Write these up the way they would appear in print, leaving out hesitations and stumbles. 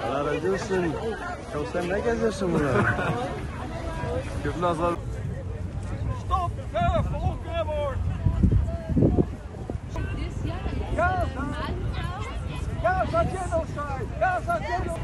Helal ediyorsun. Çok sen ne geziyorsun burada? Küfür azal. Stop! Verf! Opgrammen! Gaza genocide! Gaza genocide!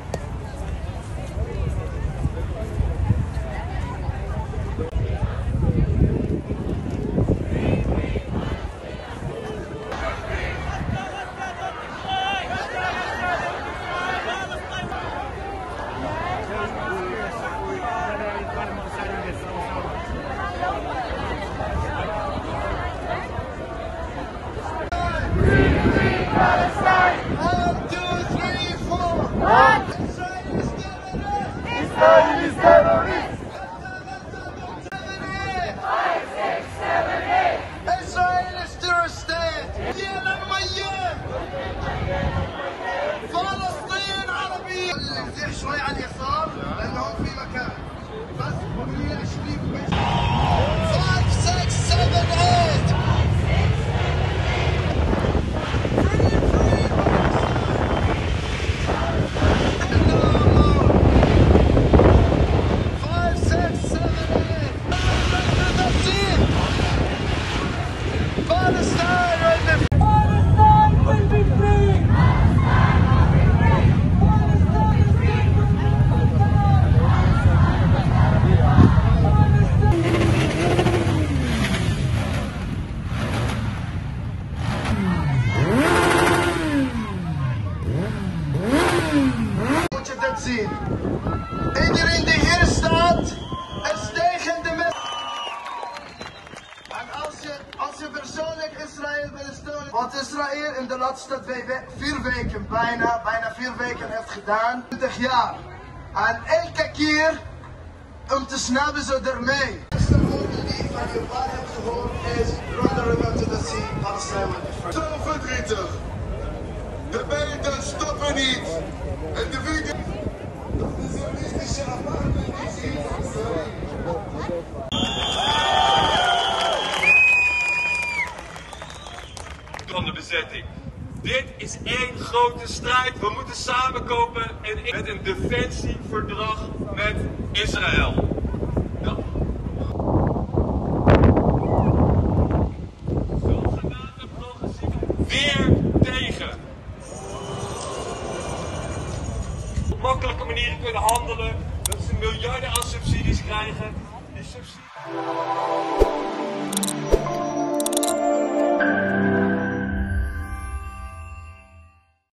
İsrail is terörist. إسرائيل is terrorist state. دينا المية. فلسطين عربية. زيح شوي على اليسار لأنه هون في مكان. بس قولي لي 20 5 6 7 8 Iedereen die hier staat, is tegen de mens. En als je persoonlijk Israël wil steunen, wat Israël in de laatste 4 weken, bijna 4 weken heeft gedaan, 20 jaar. En elke keer om te snappen ze ermee. De eerste woorden die ik van je vader heb gehoord is, run the river to the sea, Palestine will be free. Zo verdrietig. De beelden stoppen niet. En de video... Van de bezetting. Dit is één grote strijd. We moeten samenkomen met een defensieverdrag met Israël. Zogenaamde progressieve weer tegen. Op makkelijke manieren kunnen handelen. Dat ze miljarden aan subsidies krijgen. Die subsidies...